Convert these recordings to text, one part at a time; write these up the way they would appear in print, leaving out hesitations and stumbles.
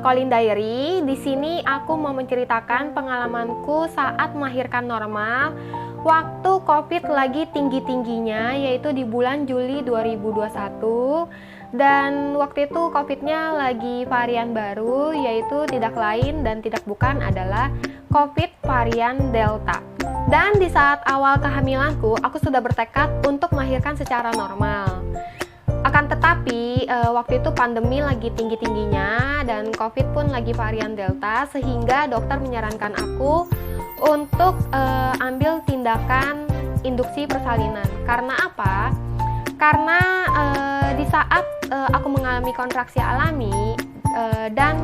Colin Diary. Di sini aku mau menceritakan pengalamanku saat melahirkan normal waktu COVID lagi tinggi-tingginya, yaitu di bulan Juli 2021. Dan waktu itu COVID-nya lagi varian baru, yaitu tidak lain dan tidak bukan adalah COVID varian Delta. Dan di saat awal kehamilanku, aku sudah bertekad untuk melahirkan secara normal. Akan tetapi waktu itu pandemi lagi tinggi-tingginya dan COVID pun lagi varian Delta, sehingga dokter menyarankan aku untuk ambil tindakan induksi persalinan. Karena apa? Karena di saat aku mengalami kontraksi alami dan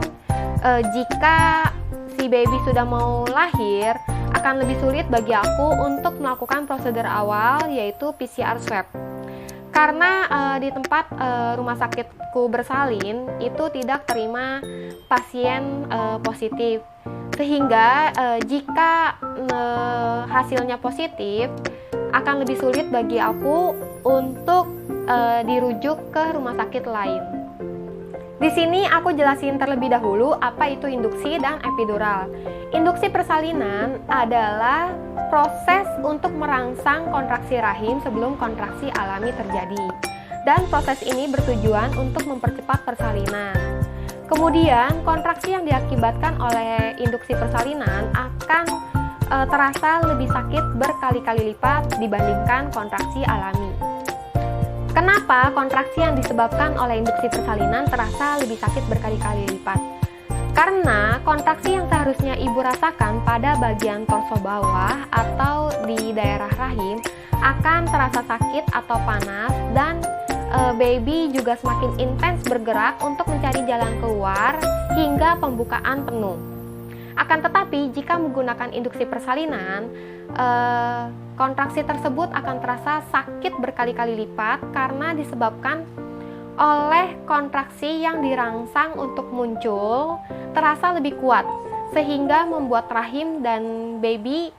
jika si baby sudah mau lahir, akan lebih sulit bagi aku untuk melakukan prosedur awal, yaitu PCR swab. Karena di tempat rumah sakitku bersalin itu tidak terima pasien positif, sehingga jika hasilnya positif akan lebih sulit bagi aku untuk dirujuk ke rumah sakit lain. Di sini aku jelasin terlebih dahulu apa itu induksi dan epidural. Induksi persalinan adalah proses untuk merangsang kontraksi rahim sebelum kontraksi alami terjadi. Dan proses ini bertujuan untuk mempercepat persalinan. Kemudian, kontraksi yang diakibatkan oleh induksi persalinan akan terasa lebih sakit berkali-kali lipat dibandingkan kontraksi alami. Kenapa kontraksi yang disebabkan oleh induksi persalinan terasa lebih sakit berkali-kali lipat? Karena kontraksi yang seharusnya ibu rasakan pada bagian torso bawah atau di daerah rahim akan terasa sakit atau panas, dan baby juga semakin intens bergerak untuk mencari jalan keluar hingga pembukaan penuh. Akan tetapi jika menggunakan induksi persalinan, kontraksi tersebut akan terasa sakit berkali-kali lipat karena disebabkan oleh kontraksi yang dirangsang untuk muncul terasa lebih kuat, sehingga membuat rahim dan baby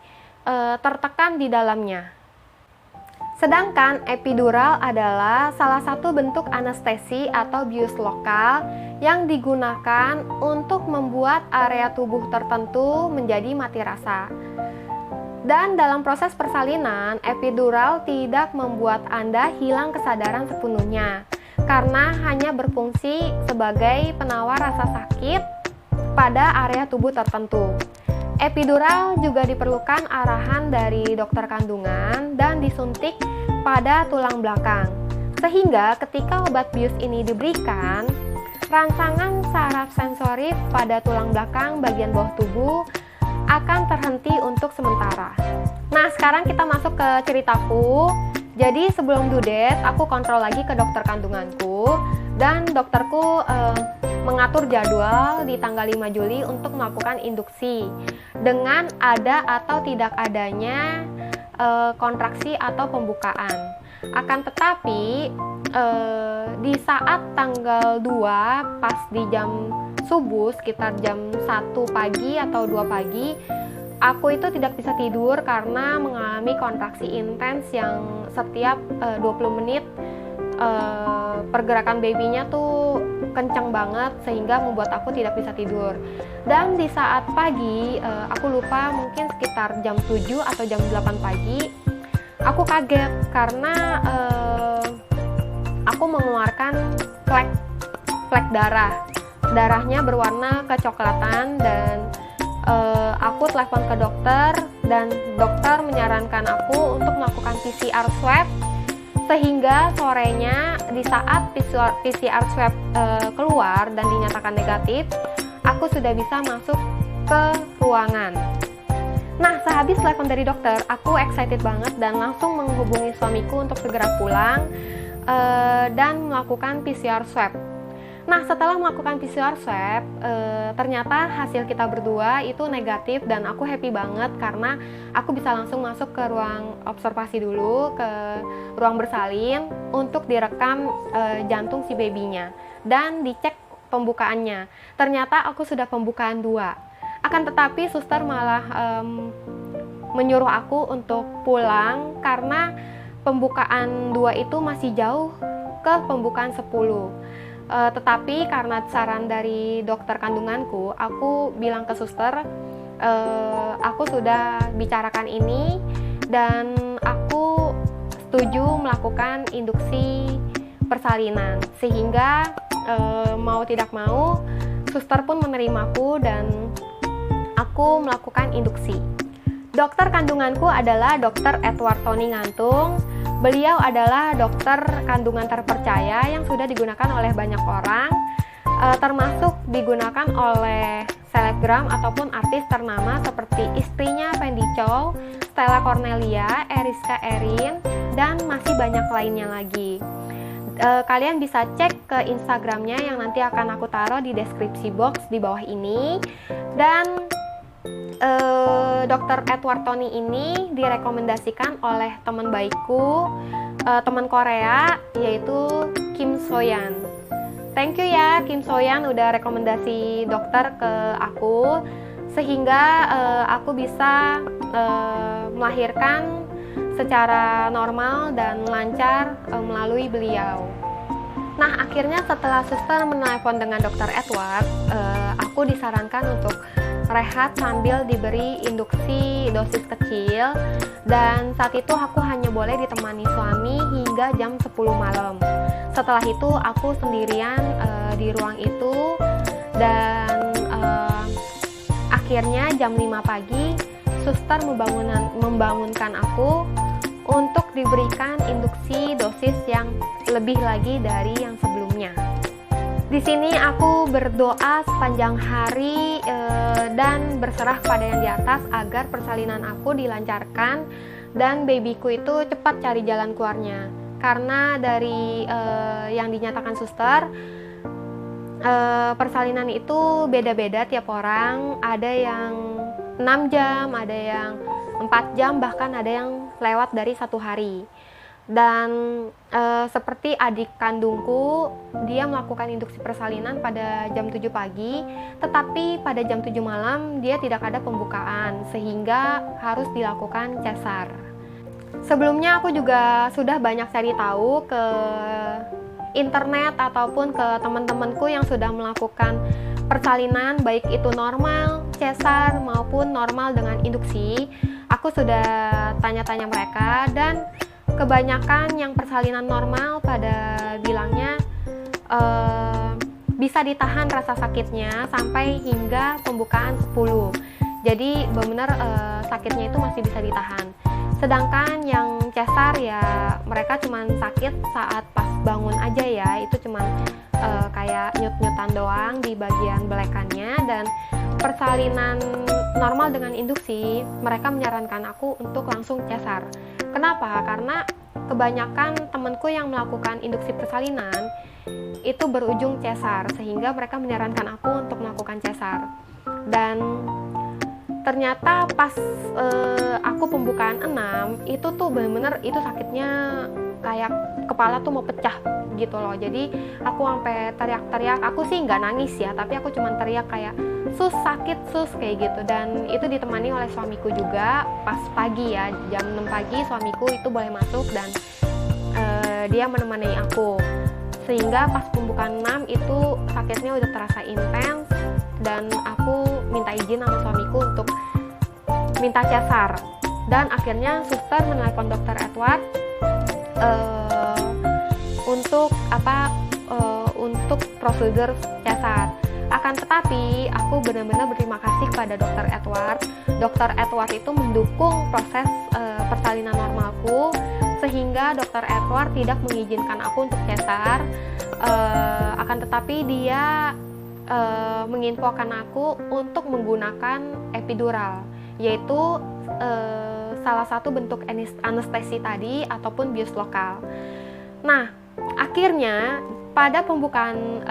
tertekan di dalamnya. Sedangkan epidural adalah salah satu bentuk anestesi atau bius lokal yang digunakan untuk membuat area tubuh tertentu menjadi mati rasa. Dan dalam proses persalinan, epidural tidak membuat Anda hilang kesadaran sepenuhnya, karena hanya berfungsi sebagai penawar rasa sakit pada area tubuh tertentu. Epidural juga diperlukan arahan dari dokter kandungan dan disuntik pada tulang belakang, sehingga ketika obat bius ini diberikan, rangsangan saraf sensorik pada tulang belakang bagian bawah tubuh akan terhenti untuk sementara. Nah, sekarang kita masuk ke ceritaku. Jadi sebelum due date, aku kontrol lagi ke dokter kandunganku, dan dokterku mengatur jadwal di tanggal 5 Juli untuk melakukan induksi dengan ada atau tidak adanya kontraksi atau pembukaan. Akan tetapi di saat tanggal 2 pas di jam subuh sekitar jam 1 pagi atau 2 pagi, aku itu tidak bisa tidur karena mengalami kontraksi intens yang setiap 20 menit pergerakan babynya tuh kencang banget, sehingga membuat aku tidak bisa tidur. Dan di saat pagi, aku lupa mungkin sekitar jam 7 atau jam 8 pagi, aku kaget karena aku mengeluarkan flek darah. Darahnya berwarna kecoklatan, dan aku telepon ke dokter, dan dokter menyarankan aku untuk melakukan PCR swab, sehingga sorenya di saat PCR swab keluar dan dinyatakan negatif, aku sudah bisa masuk ke ruangan. Nah, sehabis telepon dari dokter, aku excited banget dan langsung menghubungi suamiku untuk segera pulang dan melakukan PCR swab. Nah, setelah melakukan PCR swab, ternyata hasil kita berdua itu negatif, dan aku happy banget karena aku bisa langsung masuk ke ruang observasi dulu, ke ruang bersalin untuk direkam jantung si babynya dan dicek pembukaannya. Ternyata aku sudah pembukaan 2. Akan tetapi suster malah menyuruh aku untuk pulang karena pembukaan 2 itu masih jauh ke pembukaan 10. Tetapi karena saran dari dokter kandunganku, aku bilang ke suster, aku sudah bicarakan ini dan aku setuju melakukan induksi persalinan, sehingga mau tidak mau suster pun menerimaku dan aku melakukan induksi. Dokter kandunganku adalah Dr. Edward Tony Ngantung. Beliau adalah dokter kandungan terpercaya yang sudah digunakan oleh banyak orang, termasuk digunakan oleh selebgram ataupun artis ternama seperti istrinya Fendi Chow, Stella Cornelia, Eriska Erin, dan masih banyak lainnya lagi. Kalian bisa cek ke Instagramnya yang nanti akan aku taruh di deskripsi box di bawah ini. Dan Dr. Edward Tony ini direkomendasikan oleh teman baikku, teman Korea, yaitu Kim Soyan. Thank you ya Kim Soyan udah rekomendasi dokter ke aku, sehingga aku bisa melahirkan secara normal dan lancar melalui beliau. Nah, akhirnya setelah suster menelpon dengan dokter Edward, aku disarankan untuk rehat sambil diberi induksi dosis kecil, dan saat itu aku hanya boleh ditemani suami hingga jam 10 malam. Setelah itu aku sendirian di ruang itu, dan akhirnya jam 5 pagi suster membangunkan aku untuk diberikan induksi dosis yang lebih lagi dari yang sebelumnya. Di sini aku berdoa sepanjang hari dan berserah pada yang di atas agar persalinan aku dilancarkan dan babyku itu cepat cari jalan keluarnya. Karena dari yang dinyatakan suster, persalinan itu beda-beda tiap orang. Ada yang 6 jam, ada yang 4 jam, bahkan ada yang lewat dari 1 hari. Dan seperti adik kandungku, dia melakukan induksi persalinan pada jam 7 pagi, tetapi pada jam 7 malam dia tidak ada pembukaan, sehingga harus dilakukan cesar. Sebelumnya aku juga sudah banyak cari tahu ke internet ataupun ke teman-temanku yang sudah melakukan persalinan, baik itu normal, cesar, maupun normal dengan induksi. Aku sudah tanya-tanya mereka, dan kebanyakan yang persalinan normal pada bilangnya bisa ditahan rasa sakitnya sampai hingga pembukaan 10. Jadi benar-benar sakitnya itu masih bisa ditahan. Sedangkan yang cesar ya mereka cuman sakit saat pas bangun aja ya, itu cuman kayak nyut-nyutan doang di bagian belekannya. Dan persalinan normal dengan induksi, mereka menyarankan aku untuk langsung cesar. Kenapa? Karena kebanyakan temanku yang melakukan induksi persalinan itu berujung cesar, sehingga mereka menyarankan aku untuk melakukan cesar. Dan ternyata pas aku pembukaan 6 itu tuh bener-bener itu sakitnya kayak kepala tuh mau pecah gitu loh. Jadi aku sampai teriak-teriak. Aku sih nggak nangis ya, tapi aku cuma teriak kayak sus, sakit sus, kayak gitu. Dan itu ditemani oleh suamiku juga pas pagi ya, jam 6 pagi suamiku itu boleh masuk dan dia menemani aku, sehingga pas pembukaan 6 itu sakitnya udah terasa intens. Dan aku minta izin sama suamiku untuk minta cesar, dan akhirnya suster menelepon dokter Edward untuk prosedur cesar. Akan tetapi aku benar-benar berterima kasih kepada dokter Edward. Dokter Edward itu mendukung proses persalinan normalku, sehingga dokter Edward tidak mengizinkan aku untuk cesar. Akan tetapi dia menginfokan aku untuk menggunakan epidural, yaitu salah satu bentuk anestesi tadi ataupun bius lokal. Nah, akhirnya pada pembukaan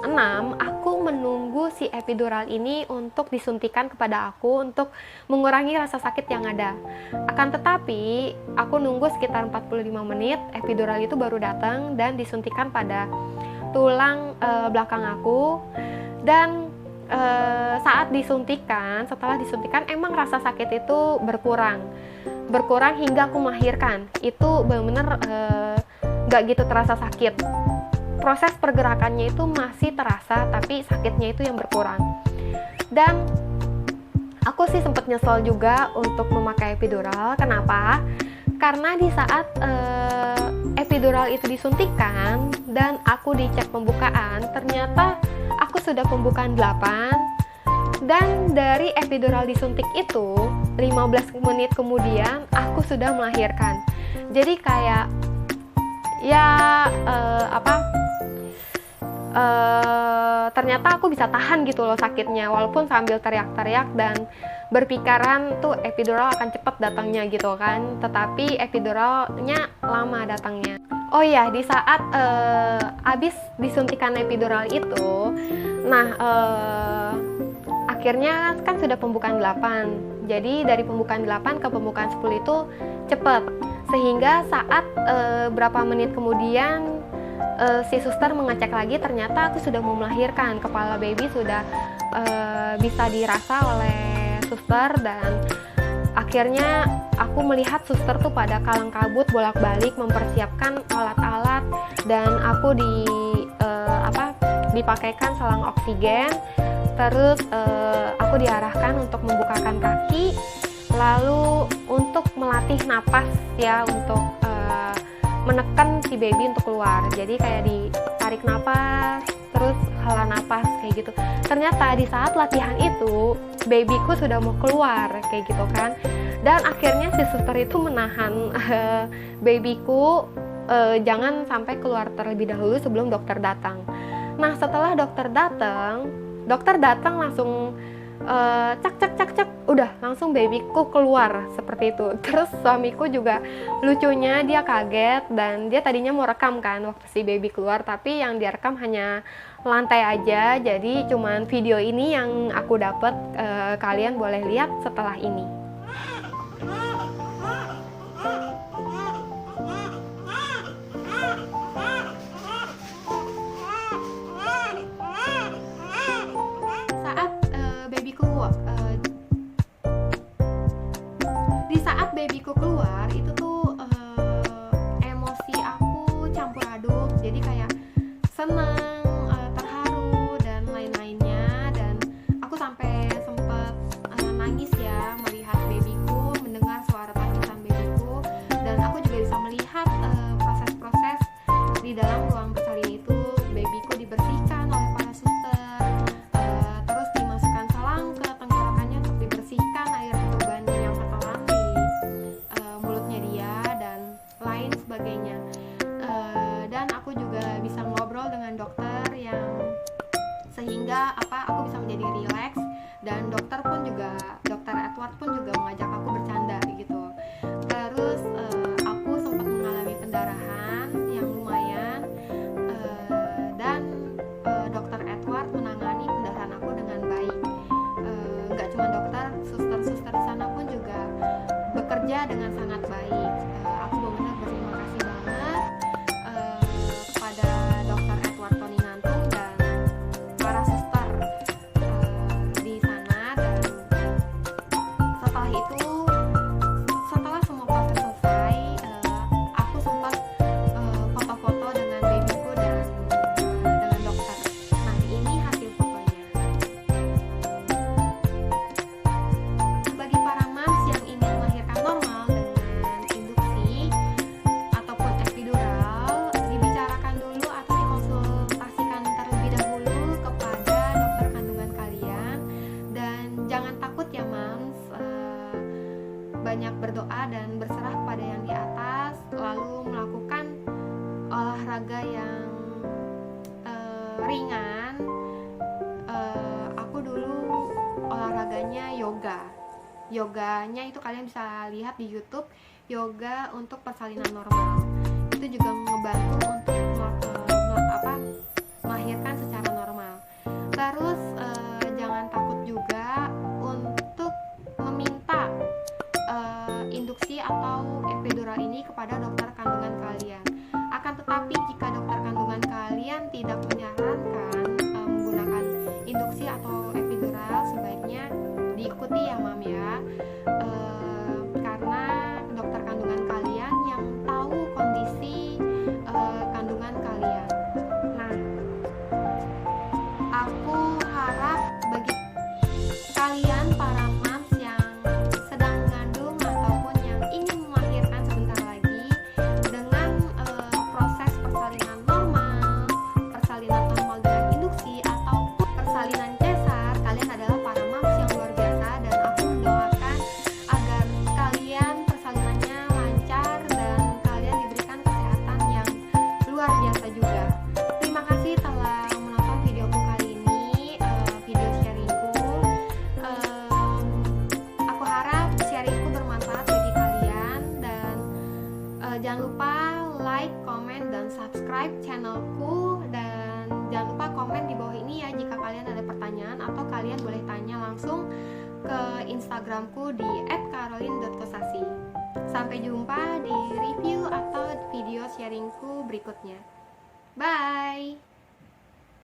6 aku menunggu si epidural ini untuk disuntikan kepada aku untuk mengurangi rasa sakit yang ada. Akan tetapi aku nunggu sekitar 45 menit, epidural itu baru datang dan disuntikan pada tulang belakang aku. Dan saat disuntikan, setelah disuntikan emang rasa sakit itu berkurang hingga aku melahirkan. Itu benar-benar gak gitu terasa sakit. proses pergerakannya itu masih terasa, tapi sakitnya itu yang berkurang. Dan aku sih sempat nyesel juga untuk memakai epidural. Kenapa? Karena di saat epidural itu disuntikan dan aku dicek pembukaan, ternyata aku sudah pembukaan 8, dan dari epidural disuntik itu 15 menit kemudian aku sudah melahirkan. Jadi kayak ternyata aku bisa tahan gitu loh sakitnya, walaupun sambil teriak-teriak dan berpikiran tuh epidural akan cepet datangnya gitu kan, tetapi epiduralnya lama datangnya. Oh iya, di saat abis disuntikan epidural itu, akhirnya kan sudah pembukaan 8. Jadi dari pembukaan 8 ke pembukaan 10 itu cepet, sehingga saat berapa menit kemudian si suster mengecek lagi, ternyata aku sudah mau melahirkan. Kepala baby sudah bisa dirasa oleh suster, dan akhirnya aku melihat suster tuh pada kalang kabut bolak-balik mempersiapkan alat-alat, dan aku dipakaikan selang oksigen. Terus aku diarahkan untuk membukakan kaki, lalu untuk melatih napas ya, untuk menekan si baby untuk keluar. Jadi kayak ditarik napas, terus hela napas kayak gitu. Ternyata di saat latihan itu babyku sudah mau keluar kayak gitu kan. Dan akhirnya si suster itu menahan babyku jangan sampai keluar terlebih dahulu sebelum dokter datang. Nah, setelah dokter datang langsung cak, udah langsung babyku keluar seperti itu. Terus suamiku juga lucunya dia kaget, dan dia tadinya mau rekam kan waktu si baby keluar, tapi yang direkam hanya lantai aja. Jadi cuman video ini yang aku dapat, kalian boleh lihat setelah ini. Babyku keluar itu tuh emosi aku campur aduk, jadi kayak senang, terharu dan lain-lainnya, dan aku sampai sempet nangis ya melihat babyku, mendengar suara tangisan babyku, dan aku juga bisa melihat proses-proses di dalam ruang bersalin itu. Babyku dibersihkan oleh para suster, terus dimasukkan selang ke tenggorokannya untuk dibersihkan air ketuban yang tertelan di mulutnya dia dan lain sebagainya. Dan aku juga bisa ngobrol dengan dokter yang sehingga aku bisa menjadi rileks, dan dokter Edward pun juga mengajak aku bercanda gitu. Terus aku sempat mengalami pendarahan yang lumayan, dan dokter Edward menangani pendarahan aku dengan baik. Nggak cuma dokter, suster-suster di sana pun juga bekerja dengan sangat baik. Aku benar-benar berterima kasih banget kepada dokter Edward Tony Ngantung dan para suster di sana. Dan setelah semua proses selesai, aku sempat foto-foto dengan babyku dan dengan dokter. Nah, ini hasil fotonya. Bagi para moms yang ingin melahirkan normal dengan induksi ataupun epidural, dibicarakan dulu atau dikonsultasikan terlebih dahulu kepada dokter kandungan kalian, dan jangan takut ya moms, banyak berdoa dan berserah kepada yang di atas, lalu melakukan olahraga yang ringan. Aku dulu olahraganya yoganya itu kalian bisa lihat di YouTube, yoga untuk persalinan normal. Itu juga ngebantu untuk melahirkan secara normal. Terus jangan takut juga untuk meminta induksi atau epidural ini kepada dokter kandungan kalian. Akan tetapi jika dokter kandungan kalian tidak menyarankan menggunakan induksi atau epidural, sebaiknya diikuti ya mam ya, karena dokter kandungan kalian yang tahu kondisi kandungan kalian. Jangan lupa like, comment, dan subscribe channelku. Dan jangan lupa komen di bawah ini ya jika kalian ada pertanyaan, atau kalian boleh tanya langsung ke Instagramku di @caroline.kosasi. Sampai jumpa di review atau video sharingku berikutnya. Bye!